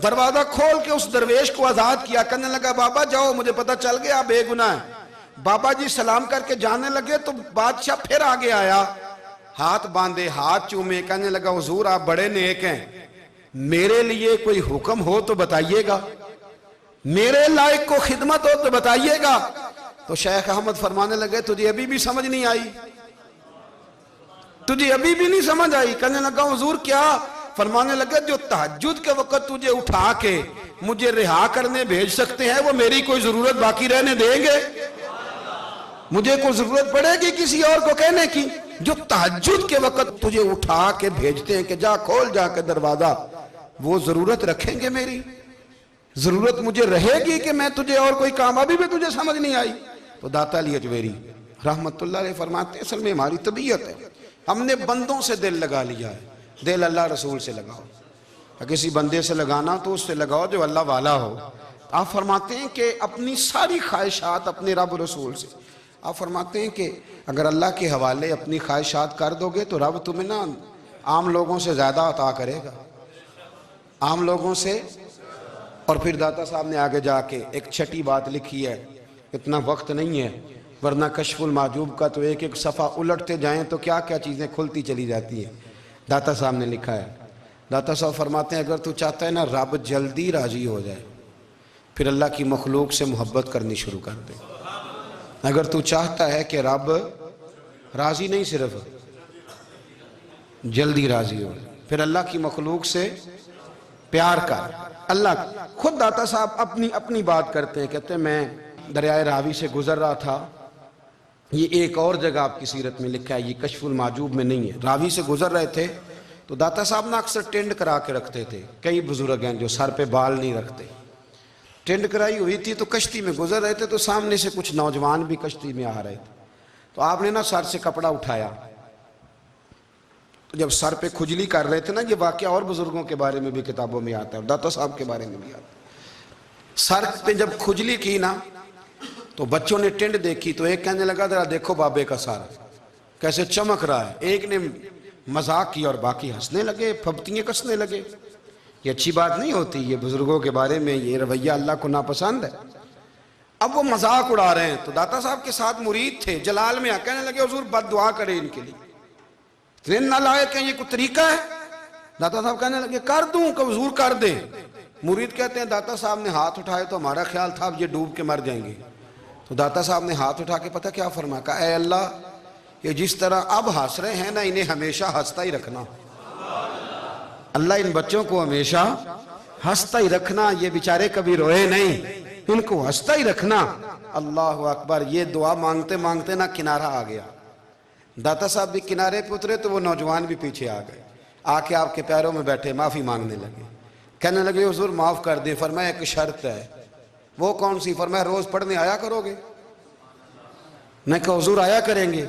دروازہ کھول کے اس درویش کو آزاد کیا، کہنے لگا بابا جاؤ مجھے پتہ چل گیا بے گناہ ہے۔ بابا جی سلام کر کے جانے لگے تو بادشاہ پھر آگے آیا، ہاتھ باندھے، ہاتھ چومے، کہنے لگا حضور آپ بڑے نیک ہیں، میرے لیے کوئی حکم ہو تو بتائیے گا، میرے لائق کو خدمت ہو تو بتائیے گا۔ تو شیخ احمد فرمانے لگے تجھے ابھی بھی سمجھ نہیں آئی، تجھے ابھی بھی نہیں سمجھ آئی؟ کہنے لگا حضور کیا؟ فرمانے لگے جو تہجد کے وقت تجھے اٹھا کے مجھے رہا کرنے بھیج سکتے ہیں وہ میری کوئی ضرورت باقی رہنے دیں گے؟ مجھے کوئی ضرورت پڑے گی کسی اور کو کہنے کی؟ جو تہجد کے وقت تجھے اٹھا کے بھیجتے ہیں کہ جا کھول جا کے دروازہ، وہ ضرورت رکھیں گے میری؟ ضرورت مجھے رہے گی کہ میں تجھے اور کوئی کام؟ ابھی بھی تجھے سمجھ نہیں آئی؟ تو داتا علی حجویری رحمت اللہ علیہ فرماتے ہیں اصل میں ہماری طبیعت ہے، ہم نے بندوں سے دل لگا لیا ہے، دل اللہ رسول سے لگاؤ، کسی بندے سے لگانا تو اس سے لگاؤ جو اللہ والا ہو۔ آپ فرماتے ہیں کہ اپنی ساری خواہشات اپنے رب رسول سے، آپ فرماتے ہیں کہ اگر اللہ کے حوالے اپنی خواہشات کر دو گے تو رب تمہیں نا عام لوگوں سے زیادہ عطا کرے گا، عام لوگوں سے۔ اور پھر داتا صاحب نے آگے جا کے ایک چھٹی بات لکھی ہے، اتنا وقت نہیں ہے ورنہ کشف المحجوب کا تو ایک ایک صفحہ الٹتے جائیں تو کیا کیا چیزیں کھلتی چلی جاتی ہیں۔ داتا صاحب نے لکھا ہے، داتا صاحب فرماتے ہیں اگر تو چاہتا ہے نا رب جلدی راضی ہو جائے پھر اللہ کی مخلوق سے محبت کرنی شروع کر دے۔ اگر تو چاہتا ہے کہ رب راضی نہیں صرف جلدی راضی ہو۔ پھر اللہ کی مخلوق سے پیار کر۔ اللہ خود داتا صاحب اپنی بات کرتے ہیں، کہتے ہیں میں دریائے راوی سے گزر رہا تھا، یہ ایک اور جگہ آپ کی سیرت میں لکھا ہے، یہ کشف المعجوب میں نہیں ہے، راوی سے گزر رہے تھے تو داتا صاحب نے اکثر ٹینڈ کرا کے رکھتے تھے، کئی بزرگ ہیں جو سر پہ بال نہیں رکھتے، ٹینڈ کرائی ہوئی تھی تو کشتی میں گزر رہے تھے تو سامنے سے کچھ نوجوان بھی کشتی میں آ رہے تھے، تو آپ نے نا سر سے کپڑا اٹھایا، تو جب سر پہ کھجلی کر رہے تھے نا، یہ واقعہ اور بزرگوں کے بارے میں بھی کتابوں میں آتا ہے، داتا صاحب کے بارے میں بھی آتا ہے، سر پہ جب کھجلی کی نا تو بچوں نے ٹینڈ دیکھی تو ایک کہنے لگا ذرا دیکھو بابے کا سر کیسے چمک رہا ہے، ایک نے مذاق کیا اور باقی ہنسنے لگے، پھپتیاں کسنے لگے۔ یہ اچھی بات نہیں ہوتی، یہ بزرگوں کے بارے میں یہ رویہ اللہ کو ناپسند ہے۔ اب وہ مذاق اڑا رہے ہیں تو داتا صاحب کے ساتھ مرید تھے، جلال میں کہنے لگے حضور بد دعا کرے ان کے لیے، اتنے نالائق ہیں، یہ کوئی طریقہ ہے؟ داتا صاحب کہنے لگے کر دوں کہ حضور کر دیں۔ مرید کہتے ہیں داتا صاحب نے ہاتھ اٹھائے تو ہمارا خیال تھا اب یہ ڈوب کے مر جائیں گے، تو داتا صاحب نے ہاتھ اٹھا کے پتہ کیا فرمایا، کہا اے اللہ یہ جس طرح اب ہنس رہے ہیں نا، انہیں ہمیشہ ہنستا ہی رکھنا، اللہ ان بچوں کو ہمیشہ ہنستا ہی رکھنا، یہ بیچارے کبھی روئے نہیں، ان کو ہنستا ہی رکھنا۔ اللہ اکبر، یہ دعا مانگتے مانگتے نا کنارہ آ گیا، داتا صاحب بھی کنارے پہ اترے تو وہ نوجوان بھی پیچھے آ گئے، آ کے آپ کے پیروں میں بیٹھے معافی مانگنے لگے، کہنے لگے حضور معاف کر دیں۔ فرمایا ایک شرط ہے، وہ کون سی؟ فرمایا روز پڑھنے آیا کرو گے؟ میں کہا حضور آیا کریں گے۔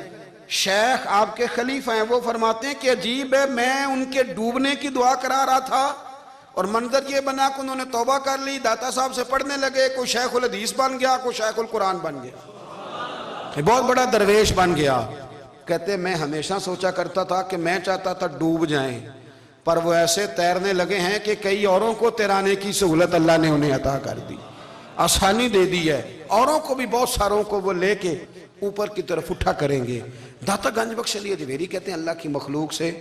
شیخ آپ کے خلیفہ ہیں، وہ فرماتے ہیں کہ عجیب ہے، میں ان کے ڈوبنے کی دعا کرا رہا تھا اور منظر یہ بنا کہ انہوں نے توبہ کر لی، داتا صاحب سے پڑھنے لگے، کوئی شیخ الحدیث بن گیا، کوئی شیخ القرآن بن گیا، بہت بڑا درویش بن گیا۔ کہتے میں ہمیشہ سوچا کرتا تھا کہ میں چاہتا تھا ڈوب جائیں، پر وہ ایسے تیرنے لگے ہیں کہ کئی اوروں کو تیرانے کی سہولت اللہ نے انہیں عطا کر دی، آسانی دے دی ہے، اوروں کو بھی بہت ساروں کو وہ لے کے اوپر کی طرف اٹھا کریں گے۔ داتا گنج بخش علی اجمیری کہتے ہیں اللہ کی مخلوق سے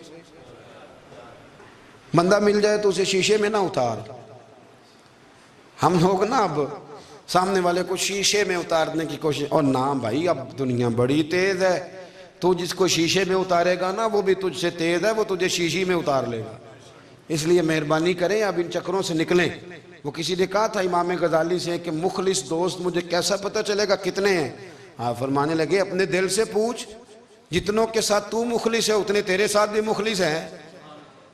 بندہ مل جائے تو اسے شیشے میں نہ اتار۔ ہم لوگ نا اب سامنے والے کو شیشے میں اتارنے کی کوشش، اور نہ بھائی اب دنیا بڑی تیز ہے، تو جس کو شیشے میں اتارے گا نا وہ بھی تجھ سے تیز ہے، وہ تجھے شیشی میں اتار لے گا، اس لیے مہربانی کریں اب ان چکروں سے نکلیں۔ وہ کسی نے کہا تھا امام غزالی سے کہ مخلص دوست مجھے کیسا پتہ چلے گا کتنے ہیں؟ فرمانے لگے اپنے دل سے پوچھ، جتنوں کے ساتھ تو مخلص ہے اتنے تیرے ساتھ بھی مخلص ہیں،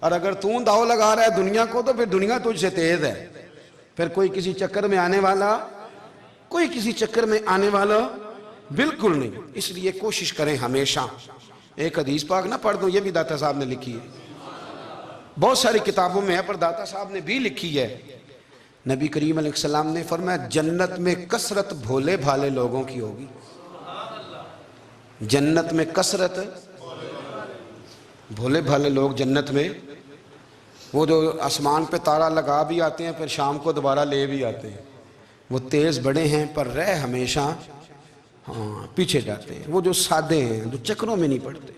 اور اگر تو داؤ لگا رہا ہے دنیا کو تو پھر دنیا تجھ سے تیز ہے، پھر کوئی کسی چکر میں آنے والا بالکل نہیں۔ اس لیے کوشش کریں ہمیشہ، ایک حدیث پاک نہ پڑھ دوں، یہ بھی داتا صاحب نے لکھی ہے، بہت ساری کتابوں میں ہے پر داتا صاحب نے بھی لکھی ہے۔ نبی کریم علیہ السلام نے فرمایا جنت میں کثرت بھولے بھالے لوگوں کی ہوگی، جنت میں کثرت بھولے بھالے لوگ جنت میں، وہ جو آسمان پہ تارا لگا بھی آتے ہیں پھر شام کو دوبارہ لے بھی آتے ہیں، وہ تیز بڑے ہیں پر رہ ہمیشہ پیچھے جاتے ہیں، وہ جو سادے ہیں جو چکروں میں نہیں پڑتے۔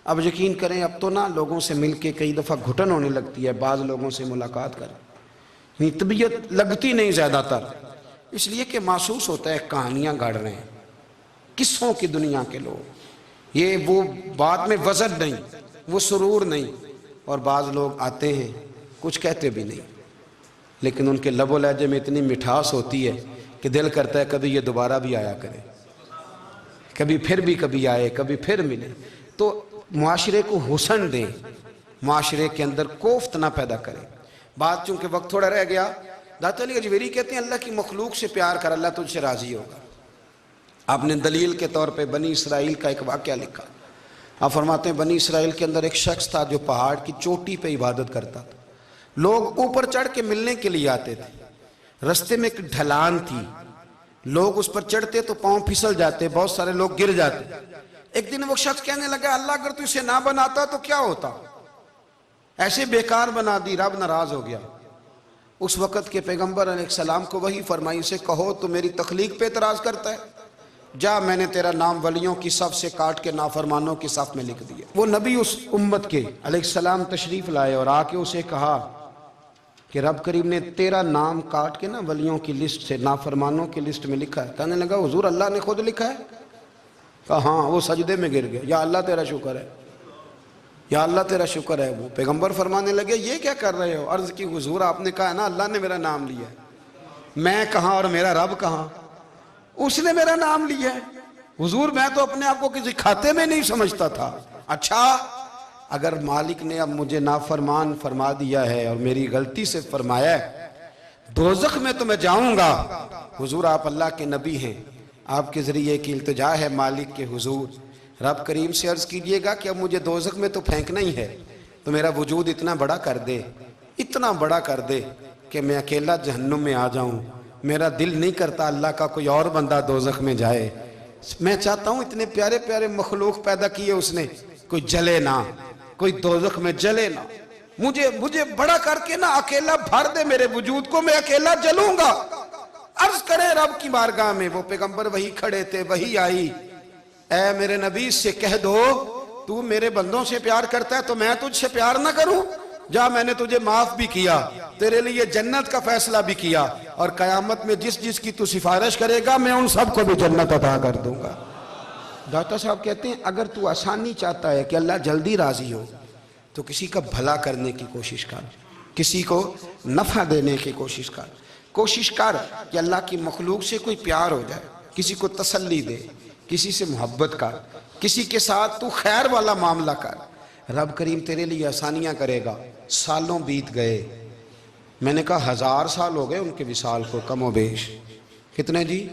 اب یقین کریں اب تو نا لوگوں سے مل کے کئی دفعہ گھٹن ہونے لگتی ہے، بعض لوگوں سے ملاقات کر طبیعت لگتی نہیں زیادہ تر، اس لیے کہ محسوس ہوتا ہے کہانیاں گھڑ رہے ہیں، قصوں کی دنیا کے لوگ، یہ وہ بات میں وزن نہیں، وہ سرور نہیں، اور بعض لوگ آتے ہیں کچھ کہتے بھی نہیں، لیکن ان کے لب و لہجے میں اتنی مٹھاس ہوتی ہے کہ دل کرتا ہے کبھی یہ دوبارہ بھی آیا کرے، کبھی آئے، کبھی پھر ملے۔ تو معاشرے کو حسن دیں، معاشرے کے اندر کوفت نہ پیدا کریں۔ بات چونکہ وقت تھوڑا رہ گیا، داتا علی اجمیری کہتے ہیں اللہ کی مخلوق سے پیار کر، اللہ تجھ سے راضی ہوگا۔ آپ نے دلیل کے طور پہ بنی اسرائیل کا ایک واقعہ لکھا، آپ فرماتے ہیں بنی اسرائیل کے اندر ایک شخص تھا جو پہاڑ کی چوٹی پہ عبادت کرتا تھا، لوگ اوپر چڑھ کے ملنے کے لیے آتے تھے، رستے میں ایک ڈھلان تھی، لوگ اس پر چڑھتے تو پاؤں پھسل جاتے، بہت سارے لوگ گر جاتے۔ ایک دن وہ شخص کہنے لگا اللہ اگر تو اسے نہ بناتا تو کیا ہوتا، ایسے بیکار بنا دی، رب ناراض ہو گیا۔ اس وقت کے پیغمبر علیہ السلام کو وہی فرمائی اسے کہو تو میری تخلیق پہ اعتراض کرتا ہے، جا میں نے تیرا نام ولیوں کی صف سے کاٹ کے نافرمانوں کی صف میں لکھ دیا۔ وہ نبی اس امت کے علیہ السلام تشریف لائے اور آ کے اسے کہا کہ رب کریم نے تیرا نام کاٹ کے نا ولیوں کی لسٹ سے نافرمانوں کی لسٹ میں لکھا ہے۔ کہنے لگا حضور اللہ نے خود لکھا ہے؟ کہا ہاں۔ وہ سجدے میں گر گیا، یا اللہ تیرا شکر ہے، یا اللہ تیرا شکر ہے۔ وہ پیغمبر فرمانے لگے یہ کیا کر رہے ہو؟ عرض کی حضور آپ نے کہا ہے نا اللہ نے میرا نام لیا ہے، میں کہاں اور میرا رب کہاں؟ اس نے میرا نام لیا ہے حضور، میں تو اپنے آپ کو کسی کھاتے میں نہیں سمجھتا تھا۔ اچھا اگر مالک نے اب مجھے نافرمان فرما دیا ہے اور میری غلطی سے فرمایا ہے دوزخ میں تو میں جاؤں گا، حضور آپ اللہ کے نبی ہیں، آپ کے ذریعے کی التجا ہے مالک کے حضور، رب کریم سے عرض کیجئے گا کہ اب مجھے دوزخ میں تو پھینکنا ہی ہے، تو میرا وجود اتنا بڑا کر دے، اتنا بڑا کر دے کہ میں اکیلا جہنم میں آ جاؤں۔ میرا دل نہیں کرتا اللہ کا کوئی اور بندہ دوزخ میں جائے، میں چاہتا ہوں اتنے پیارے پیارے مخلوق پیدا کیے اس نے، کوئی جلے نہ، کوئی دوزخ میں جلے نہ، مجھے بڑا کر کے نہ اکیلا بھر دے میرے وجود کو، میں اکیلا جلوں گا۔ عرض کرے رب کی بارگاہ میں، وہ پیغمبر وہی کھڑے تھے، وہی آئی، اے میرے نبی سے کہہ دو تو میرے بندوں سے پیار کرتا ہے تو میں تجھ سے پیار نہ کروں؟ جا میں نے تجھے معاف بھی کیا، تیرے لیے جنت کا فیصلہ بھی کیا، اور قیامت میں جس کی تو سفارش کرے گا میں ان سب کو بھی جنت عطا کر دوں گا۔ داتا صاحب کہتے ہیں اگر تو آسانی چاہتا ہے کہ اللہ جلدی راضی ہو تو کسی کا بھلا کرنے کی کوشش کر، کسی کو نفع دینے کی کوشش کر کہ اللہ کی مخلوق سے کوئی پیار ہو جائے، کسی کو تسلی دے، کسی سے محبت کر، کسی کے ساتھ تو خیر والا معاملہ کر، رب کریم تیرے لیے آسانیاں کرے گا۔ سالوں بیت گئے، میں نے کہا 1000 سال ہو گئے ان کے وصال کو کم و بیش، کتنے جی؟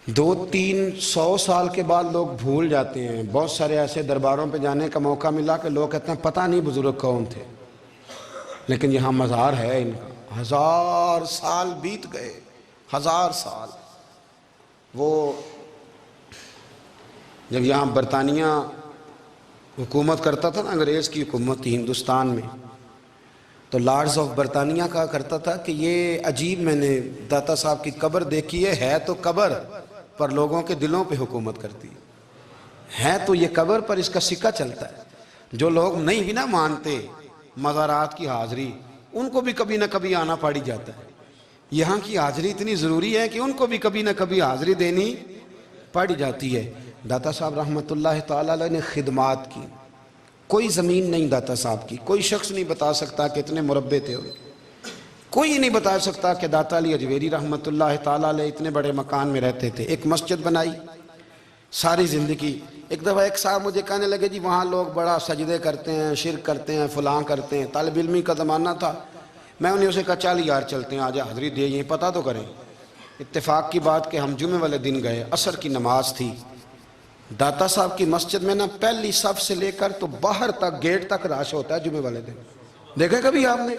200-300 سال کے بعد لوگ بھول جاتے ہیں۔ بہت سارے ایسے درباروں پہ جانے کا موقع ملا کہ لوگ کہتے ہیں پتہ نہیں بزرگ کون تھے، لیکن یہاں مزار ہے ان کا۔ 1000 سال بیت گئے، 1000 سال۔ وہ جب یہاں برطانیہ حکومت کرتا تھا نا، انگریز کی حکومت تھی ہندوستان میں، تو لارڈز آف برطانیہ کہا کرتا تھا کہ یہ عجیب، میں نے داتا صاحب کی قبر دیکھی ہے تو قبر پر لوگوں کے دلوں پہ حکومت کرتی ہے تو یہ قبر پر اس کا سکہ چلتا ہے۔ جو لوگ نہیں بھی نہ مانتے مزارات کی حاضری، ان کو بھی کبھی نہ کبھی آنا پڑ جاتا ہے۔ یہاں کی حاضری اتنی ضروری ہے کہ ان کو بھی کبھی نہ کبھی حاضری دینی پڑ جاتی ہے۔ داتا صاحب رحمۃ اللہ تعالیٰ علیہ نے خدمات کی، کوئی زمین نہیں داتا صاحب کی، کوئی شخص نہیں بتا سکتا کہ اتنے مربع تھے، کوئی نہیں بتا سکتا کہ داتا علی اجویری رحمۃ اللہ تعالیٰ علیہ اتنے بڑے مکان میں رہتے تھے۔ ایک مسجد بنائی ساری زندگی۔ ایک دفعہ ایک صاحب مجھے کہنے لگے جی وہاں لوگ بڑا سجدے کرتے ہیں، شرک کرتے ہیں، فلاں کرتے ہیں، طالب علمی کا زمانہ تھا۔ میں انہیں اسے کہا چل یار چلتے ہیں، آجا حضری دے، یہ پتہ تو کریں۔ اتفاق کی بات کہ ہم جمعے والے دن گئے، عصر کی نماز تھی، داتا صاحب کی مسجد میں نا پہلی صف سے لے کر تو باہر تک گیٹ تک رش ہوتا ہے جمعے والے دن، دیکھیں کبھی آپ نے؟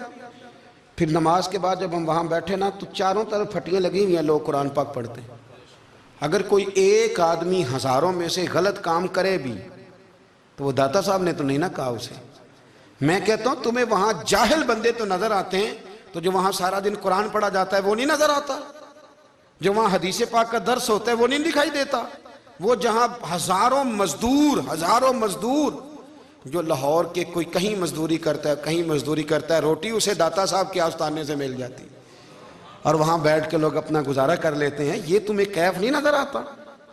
پھر نماز کے بعد جب ہم وہاں بیٹھے نا تو چاروں طرف پھٹیاں لگی ہوئی ہیں، لوگ قرآن پاک پڑھتے ہیں۔ اگر کوئی ایک آدمی ہزاروں میں سے غلط کام کرے بھی تو وہ داتا صاحب نے تو نہیں نہ کہا اسے۔ میں کہتا ہوں تمہیں وہاں جاہل بندے تو نظر آتے ہیں، تو جو وہاں سارا دن قرآن پڑھا جاتا ہے وہ نہیں نظر آتا؟ جو وہاں حدیث پاک کا درس ہوتا ہے وہ نہیں دکھائی دیتا؟ وہ جہاں ہزاروں مزدور جو لاہور کے کوئی کہیں مزدوری کرتا ہے، کہیں مزدوری کرتا ہے، روٹی اسے داتا صاحب کے آستانے سے مل جاتی، اور وہاں بیٹھ کے لوگ اپنا گزارا کر لیتے ہیں۔ یہ تمہیں کیف نہیں نظر آتا؟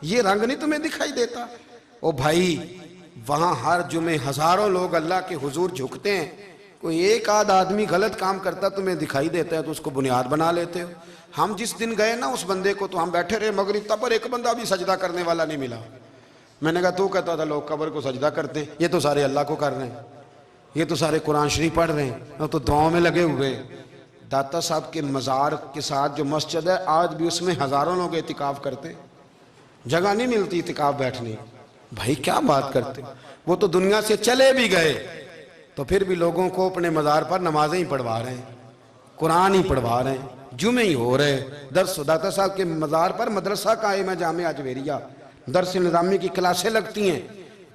یہ رنگ نہیں تمہیں دکھائی دیتا؟ او بھائی وہاں ہر جمعے ہزاروں لوگ اللہ کے حضور جھکتے ہیں، کوئی ایک آدھ آدمی غلط کام کرتا تمہیں دکھائی دیتا ہے تو اس کو بنیاد بنا لیتے ہو۔ ہم جس دن گئے نا اس بندے کو تو ہم بیٹھے رہے مغرب تک، پر ایک بندہ بھی سجدہ کرنے والا نہیں ملا۔ میں نے کہا تو کہتا تھا لوگ قبر کو سجدہ کرتے ہیں، یہ تو سارے اللہ کو کر رہے ہیں، یہ تو سارے قرآن شریف پڑھ رہے ہیں، تو دعاؤں میں لگے ہوئے۔ داتا صاحب کے مزار کے ساتھ جو مسجد ہے آج بھی اس میں ہزاروں لوگ اعتکاف کرتے، جگہ نہیں ملتی اعتکاف بیٹھنے۔ بھائی کیا بات کرتے، وہ تو دنیا سے چلے بھی گئے تو پھر بھی لوگوں کو اپنے مزار پر نمازیں ہی پڑھوا رہے ہیں، قرآن ہی پڑھوا رہے ہیں، جمعے ہی ہو رہے درس۔ داتا صاحب کے مزار پر مدرسہ قائم ہے جامعہ اجویریہ، درس نظامی کی کلاسیں لگتی ہیں،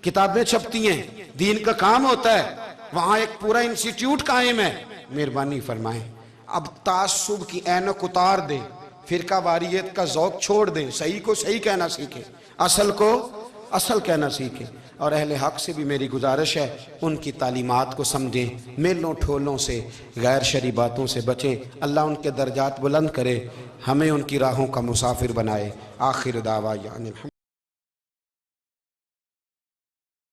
کتابیں چھپتی ہیں، دین کا کام ہوتا ہے، وہاں ایک پورا انسٹیٹیوٹ قائم ہے۔ مہربانی فرمائیں اب تعصب کی اینک اتار دیں، فرقہ واریت کا ذوق چھوڑ دیں، صحیح کو صحیح کہنا سیکھیں، اصل کو اصل کہنا سیکھیں، اور اہل حق سے بھی میری گزارش ہے ان کی تعلیمات کو سمجھیں، میلوں ٹھولوں سے، غیر شرعی باتوں سے بچیں۔ اللہ ان کے درجات بلند کرے، ہمیں ان کی راہوں کا مسافر بنائے۔ آخر دعویٰ